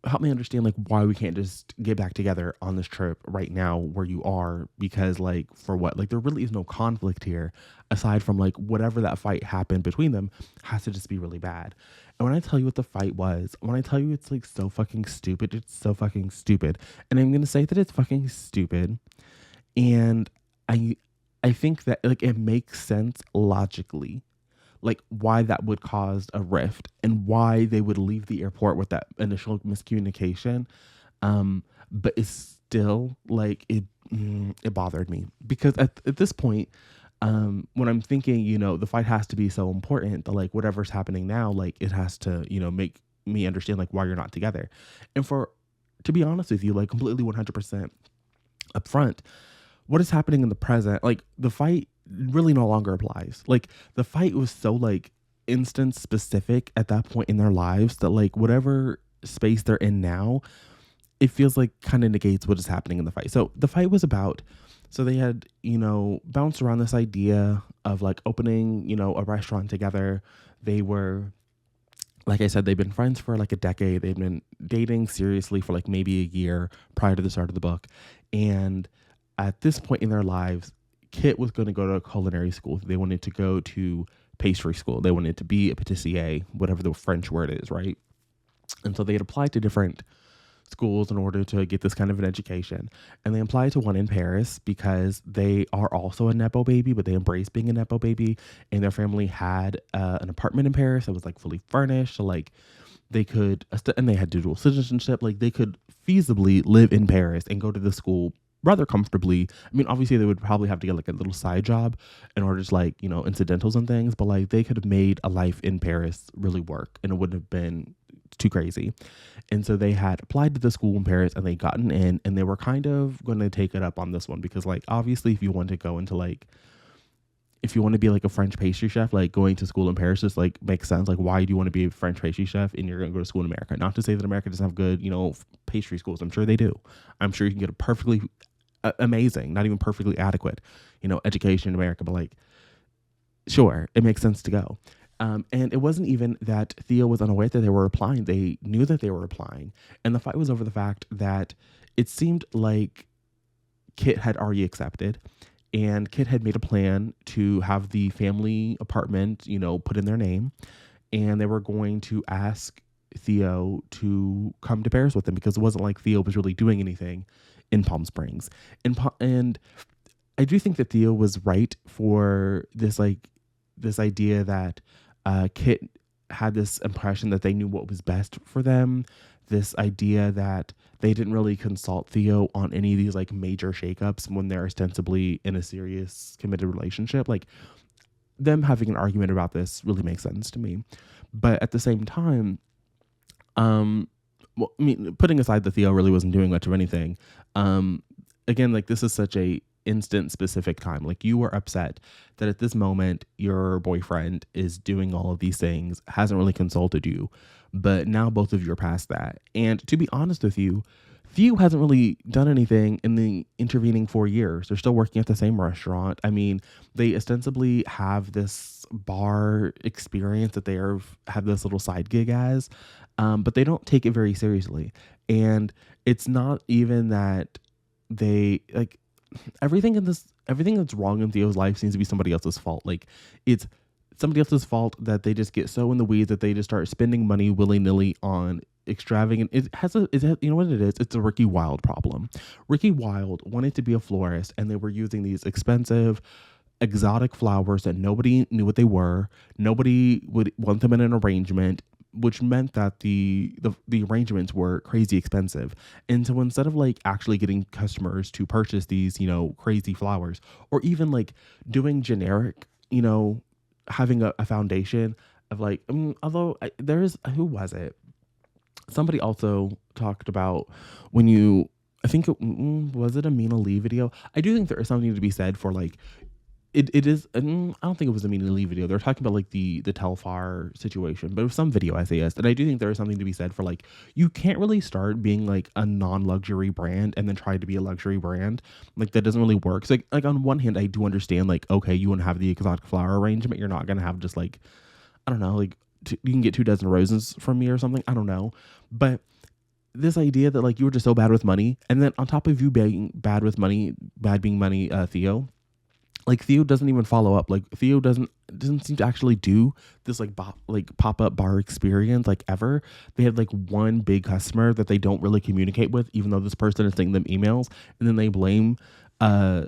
Help me understand like why we can't just get back together on this trip right now where you are, because like for what, like there really is no conflict here aside from like whatever that fight happened between them has to just be really bad. And when I tell you what the fight was, when I tell you it's like so fucking stupid, it's so fucking stupid. And I'm gonna say that it's fucking stupid. And i I think that like it makes sense logically, like why that would cause a rift and why they would leave the airport with that initial miscommunication. But it's still like it bothered me because at this point, when I'm thinking, the fight has to be so important that like whatever's happening now, like it has to, make me understand like why you're not together. And for to be honest with you, like completely 100% upfront, what is happening in the present, like the fight really no longer applies. Like the fight was so like instance specific at that point in their lives that like whatever space they're in now, it feels like kind of negates what is happening in the fight. So the fight was about, so they had, bounced around this idea of like opening, a restaurant together. They were, like I said, they've been friends for like a decade. They've been dating seriously for like maybe a year prior to the start of the book. And at this point in their lives, Kit was going to go to culinary school. They wanted to go to pastry school. They wanted to be a patissier, whatever the French word is, right? And so they had applied to different schools in order to get this kind of an education. And they applied to one in Paris because they are also a Nepo baby, but they embrace being a Nepo baby. And their family had an apartment in Paris that was like fully furnished. So like they could, and they had dual citizenship. Like they could feasibly live in Paris and go to the school rather comfortably. I mean, obviously they would probably have to get like a little side job in order to like, incidentals and things, but like they could have made a life in Paris really work and it wouldn't have been too crazy. And so they had applied to the school in Paris and they gotten in, and they were kind of going to take it up on this one because like obviously if you want to go into like, if you want to be like a French pastry chef, like going to school in Paris just like makes sense. Like why do you want to be a French pastry chef and you're going to go to school in America? Not to say that America doesn't have good, pastry schools. I'm sure they do. I'm sure you can get a perfectly amazing, not even perfectly adequate, education in America, but like, sure, it makes sense to go. And it wasn't even that Theo was unaware that they were applying. They knew that they were applying. And the fight was over the fact that it seemed like Kit had already accepted, and Kit had made a plan to have the family apartment, put in their name. And they were going to ask Theo to come to Paris with them because it wasn't like Theo was really doing anything in Palm Springs. And I do think that Theo was right for this idea that Kit had this impression that they knew what was best for them. This idea that they didn't really consult Theo on any of these like major shakeups when they're ostensibly in a serious committed relationship. Like them having an argument about this really makes sense to me. But at the same time, well, I mean, putting aside that Theo really wasn't doing much of anything, um, again, like this is such a instant specific time. Like you were upset that at this moment your boyfriend is doing all of these things, hasn't really consulted you, but now both of you are past that. And to be honest with you, Theo hasn't really done anything in the intervening 4 years. They're still working at the same restaurant. I mean, they ostensibly have this bar experience that have this little side gig as, but they don't take it very seriously. And it's not even that they like everything that's wrong in Theo's life seems to be somebody else's fault. Like it's somebody else's fault that they just get so in the weeds that they just start spending money willy nilly on extravagant. You know what it is? It's a Ricky Wilde problem. Ricky Wilde wanted to be a florist, and they were using these expensive, exotic flowers that nobody knew what they were. Nobody would want them in an arrangement, which meant that the arrangements were crazy expensive. And so instead of like actually getting customers to purchase these, crazy flowers, or even like doing generic, having a foundation of like, although there's, who was it? Somebody also talked about when you, I think, was it a Mina Lee video? I do think there is something to be said for like, it is, I don't think it was a Mina Lee video. They were talking about like the Telfar situation, but it was some video essayist. And I do think there is something to be said for like, you can't really start being like a non-luxury brand and then try to be a luxury brand. Like that doesn't really work. So like on one hand, I do understand like, okay, you want to have the exotic flower arrangement. You're not going to have just like, I don't know, like you can get 24 roses from me or something. I don't know. But this idea that like you were just so bad with money, and then on top of you being bad with money, bad being money, Theo, like Theo doesn't even follow up. Like Theo doesn't seem to actually do this like pop up bar experience like ever. They have like one big customer that they don't really communicate with, even though this person is sending them emails, and then they blame uh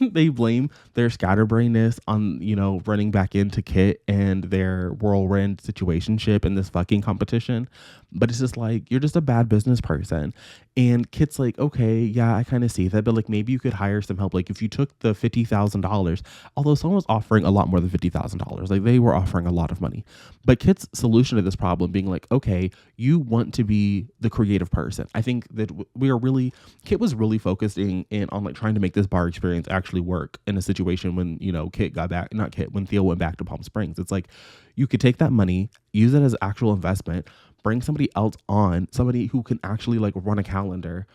they blame their scatterbrainness on running back into Kit and their whirlwind situationship in this fucking competition. But it's just like, you're just a bad business person. And Kit's like, okay, yeah, I kind of see that, but like maybe you could hire some help. Like if you took the $50,000, although someone was offering a lot more than $50,000, like they were offering a lot of money. But Kit's solution to this problem being like, okay, you want to be the creative person. I think that Kit was really focusing in on like trying to make this bar experience actually work in a situation when when Theo went back to Palm Springs. It's like you could take that money, use it as actual investment, bring somebody else on, somebody who can actually like run a calendar,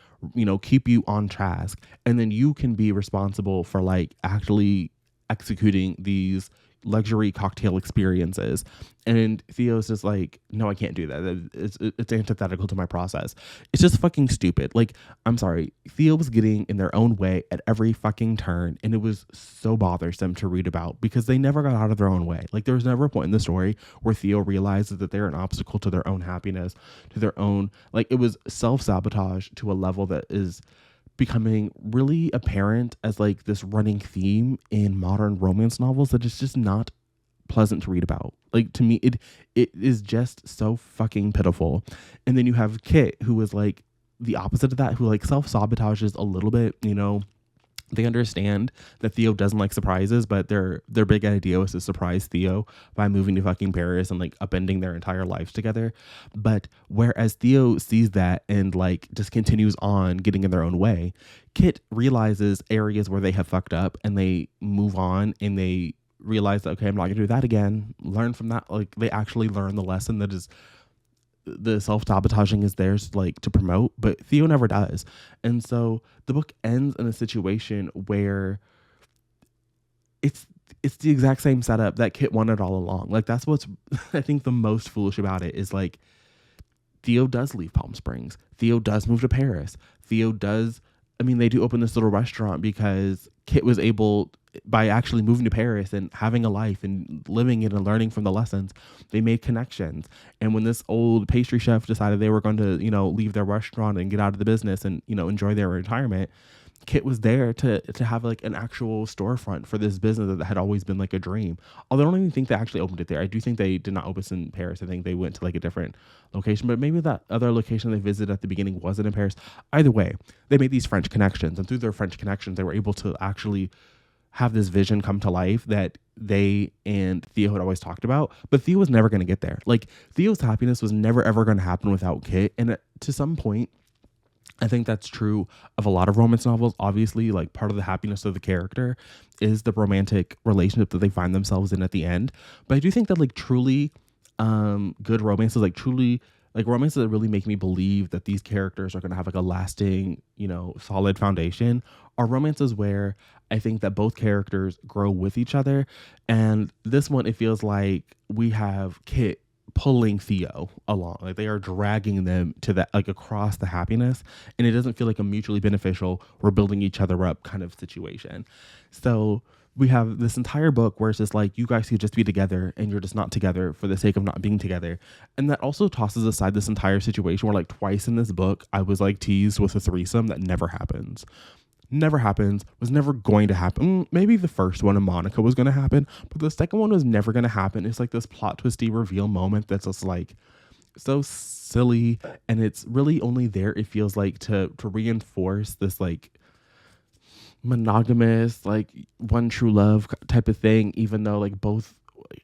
keep you on task, and then you can be responsible for like actually executing these luxury cocktail experiences. And Theo's just like, no, I can't do that. It's antithetical to my process. It's just fucking stupid. Like, I'm sorry. Theo was getting in their own way at every fucking turn. And it was so bothersome to read about because they never got out of their own way. Like, there was never a point in the story where Theo realizes that they're an obstacle to their own happiness, to their own, like, it was self-sabotage to a level that is becoming really apparent as like this running theme in modern romance novels that is just not pleasant to read about. Like to me, it is just so fucking pitiful. And then you have Kit, who is like the opposite of that, who like self-sabotages a little bit, They understand that Theo doesn't like surprises, but their big idea was to surprise Theo by moving to fucking Paris and like upending their entire lives together. But whereas Theo sees that and like just continues on getting in their own way, Kit realizes areas where they have fucked up and they move on and they realize that, okay, I'm not gonna do that again. Learn from that. Like they actually learn the lesson that is the self-sabotaging is theirs like to promote, but Theo never does. And so the book ends in a situation where it's the exact same setup that Kit wanted all along. Like that's what's I think the most foolish about it is like Theo does leave Palm Springs. Theo does move to Paris. Theo does, they do open this little restaurant because Kit was able, by actually moving to Paris and having a life and living it and learning from the lessons, they made connections. And when this old pastry chef decided they were going to, leave their restaurant and get out of the business and, enjoy their retirement, Kit was there to have like an actual storefront for this business that had always been like a dream. Although I don't even think they actually opened it there. I do think they did not open in Paris. I think they went to like a different location, but maybe that other location they visited at the beginning wasn't in Paris. Either way, they made these French connections, and through their French connections, they were able to actually have this vision come to life that they and Theo had always talked about, but Theo was never going to get there. Like Theo's happiness was never ever going to happen without Kit. And to some point, I think that's true of a lot of romance novels. Obviously, like part of the happiness of the character is the romantic relationship that they find themselves in at the end. But I do think that like truly good romances, like truly like romances that really make me believe that these characters are going to have like a lasting, solid foundation, are romances where I think that both characters grow with each other. And this one, it feels like we have Kit pulling Theo along. Like they are dragging them to that, like across the happiness. And it doesn't feel like a mutually beneficial, we're building each other up kind of situation. So we have this entire book where it's just like, you guys could just be together and you're just not together for the sake of not being together. And that also tosses aside this entire situation where like twice in this book, I was like teased with a threesome that never happens. Never happens, was never going to happen. Maybe the first one in Monica was going to happen, but the second one was never going to happen. It's like this plot twisty reveal moment that's just like so silly, and it's really only there, it feels like, to reinforce this like monogamous, like one true love type of thing, even though like both,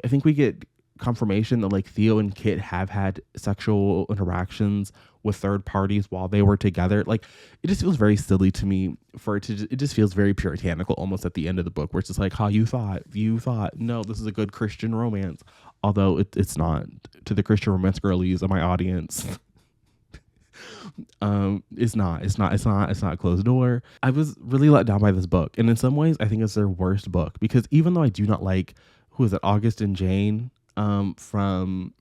I think we get confirmation that like Theo and Kit have had sexual interactions with third parties while they were together. Like it just feels very silly to me for it to, it just feels very puritanical almost at the end of the book, where it's just like, how you thought, no, this is a good Christian romance. Although it's not. To the Christian romance girlies of my audience, it's not a closed door. I was really let down by this book, and in some ways I think it's their worst book, because even though I do not like, who is it, August and Jane from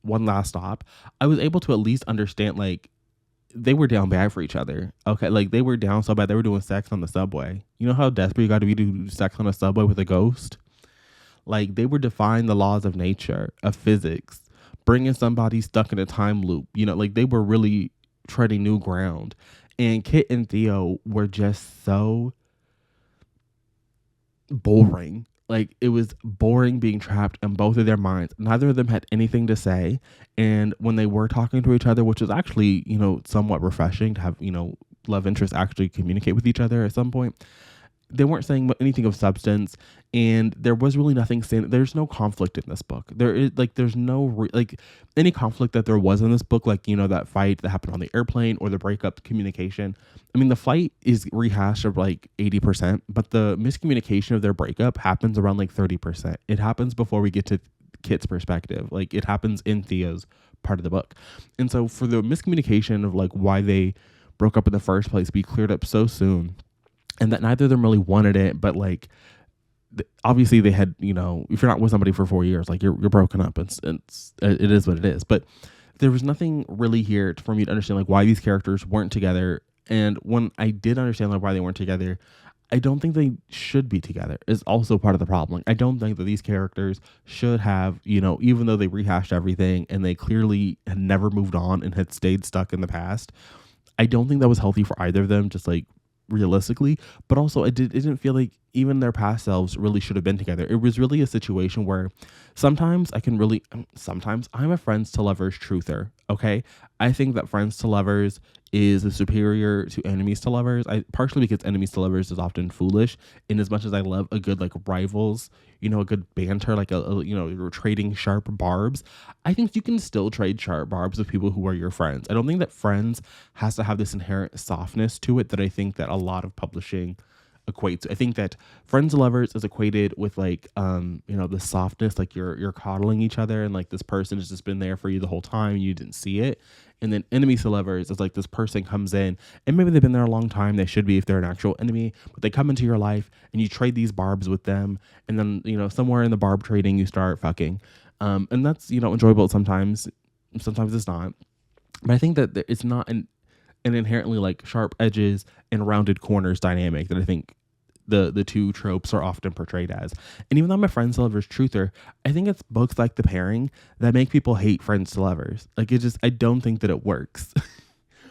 One Last Stop, I was able to at least understand like they were down bad for each other. Okay, like they were down so bad they were doing sex on the subway. You know how desperate you got to be to do sex on a subway with a ghost? Like they were defying the laws of nature, of physics, bringing somebody stuck in a time loop. Like they were really treading new ground. And Kit and Theo were just so boring. Like it was boring being trapped in both of their minds. Neither of them had anything to say. And when they were talking to each other, which was actually, somewhat refreshing to have, love interests actually communicate with each other at some point, they weren't saying anything of substance, and there was really nothing saying. There's no conflict in this book. There is like, there's no any conflict that there was in this book, like, that fight that happened on the airplane or the breakup communication. I mean, the fight is rehashed of like 80%, but the miscommunication of their breakup happens around like 30%. It happens before we get to Kit's perspective. Like it happens in Theo's part of the book. And so for the miscommunication of like why they broke up in the first place be cleared up so soon, and that neither of them really wanted it, but like obviously they had, if you're not with somebody for 4 years, like you're broken up. It is what it is. But there was nothing really here for me to understand like why these characters weren't together. And when I did understand like why they weren't together, I don't think they should be together is also part of the problem. Like, I don't think that these characters should have, even though they rehashed everything and they clearly had never moved on and had stayed stuck in the past, I don't think that was healthy for either of them, just like realistically. But also it didn't feel like even their past selves really should have been together. It was really a situation where sometimes I'm a friends to lovers truther. Okay, I think that friends to lovers is superior to enemies to lovers. Partially because enemies to lovers is often foolish. In as much as I love a good like rivals, a good banter, like you're trading sharp barbs, I think you can still trade sharp barbs with people who are your friends. I don't think that friends has to have this inherent softness to it that I think that a lot of publishing equates. I think that friends to lovers is equated with like the softness, like you're coddling each other and like this person has just been there for you the whole time and you didn't see it. And then enemies to lovers is like this person comes in and maybe they've been there a long time, they should be if they're an actual enemy, but they come into your life and you trade these barbs with them, and then somewhere in the barb trading you start fucking, and that's enjoyable sometimes it's not. But I think that it's not an inherently like sharp edges and rounded corners dynamic that I think the two tropes are often portrayed as. And even though I'm a friends to lovers truther, I think it's books like The Pairing that make people hate friends to lovers. Like I don't think that it works.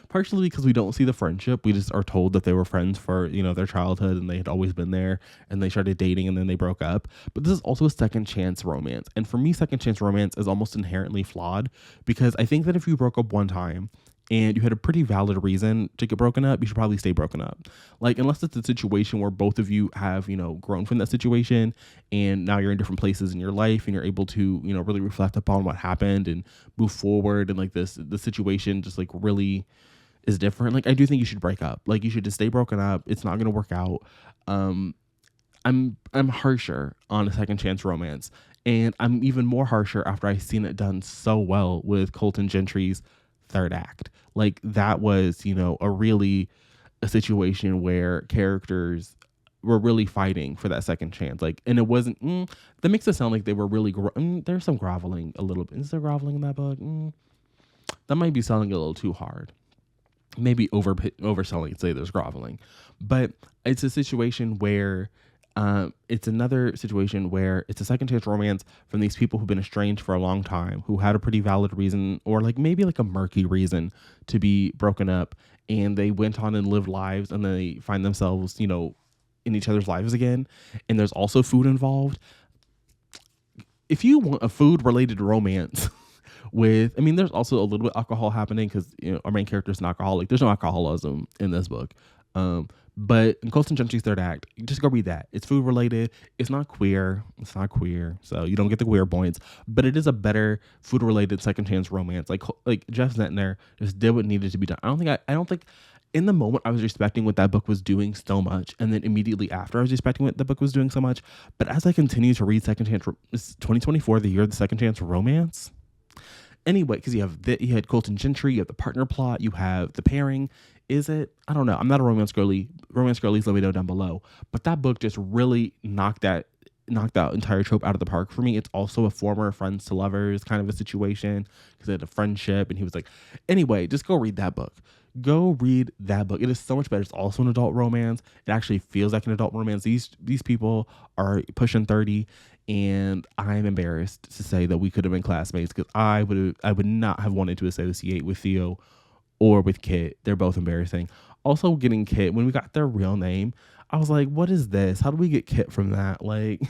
Partially because we don't see the friendship. We just are told that they were friends for, their childhood and they had always been there and they started dating and then they broke up. But this is also a second chance romance. And for me, second chance romance is almost inherently flawed, because I think that if you broke up one time and you had a pretty valid reason to get broken up, you should probably stay broken up. Like, unless it's a situation where both of you have, grown from that situation and now you're in different places in your life and you're able to, really reflect upon what happened and move forward, and like the situation just like really is different. Like, I do think you should break up. Like, you should just stay broken up. It's not going to work out. Um, I'm harsher on a second chance romance, and I'm even more harsher after I've seen it done so well with Colton Gentry's third act. Like, that was, a situation where characters were really fighting for that second chance. Like, and it wasn't. That makes it sound like they were really. There's some groveling a little bit. Is there groveling in that book? That might be selling a little too hard. Maybe overselling and say there's groveling, but it's a situation where it's another situation where it's a second chance romance from these people who've been estranged for a long time, who had a pretty valid reason, or like maybe like a murky reason to be broken up, and they went on and lived lives, and they find themselves, in each other's lives again. And there's also food involved. If you want a food related romance there's also a little bit of alcohol happening because our main character is an alcoholic. There's no alcoholism in this book, but in Colton Gentry's third act, just go read that. It's food related. It's not queer, so you don't get the queer points. But it is a better food related second chance romance. Like Jeff Zentner just did what needed to be done. I don't think in the moment I was respecting what that book was doing so much, and then immediately after I was respecting what the book was doing so much. But as I continue to read second chance, it's 2024, the year of the second chance romance. Anyway, because you had Colton Gentry, you have the partner plot, you have the pairing. Is it? I don't know. I'm not a romance girly. Romance girlies, let me know down below. But that book just really knocked that entire trope out of the park for me. It's also a former friends to lovers kind of a situation because they had a friendship, and he was like, anyway, just go read that book. Go read that book. It is so much better. It's also an adult romance. It actually feels like an adult romance. These people are pushing 30. And I'm embarrassed to say that we could have been classmates, because I would not have wanted to associate with Theo or with Kit. They're both embarrassing. Also, getting Kit, when we got their real name, I was like, what is this? How do we get Kit from that? Like,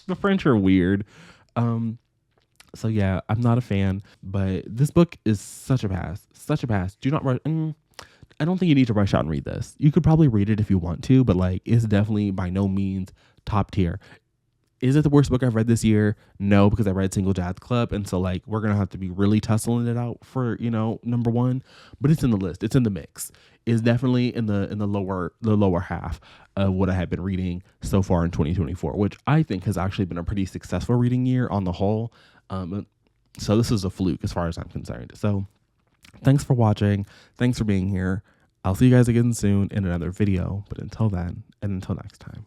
the French are weird. So yeah, I'm not a fan, but this book is such a pass. Such a pass. Do not rush. I don't think you need to rush out and read this. You could probably read it if you want to, but like, it's definitely by no means top tier. Is it the worst book I've read this year? No, because I read Single Jazz Club, and so like we're gonna have to be really tussling it out for number one. But it's in the list. It's in the mix. It's definitely in the lower half of what I have been reading so far in 2024, which I think has actually been a pretty successful reading year on the whole. So this is a fluke as far as I'm concerned. So thanks for watching. Thanks for being here. I'll see you guys again soon in another video. But until then, and until next time.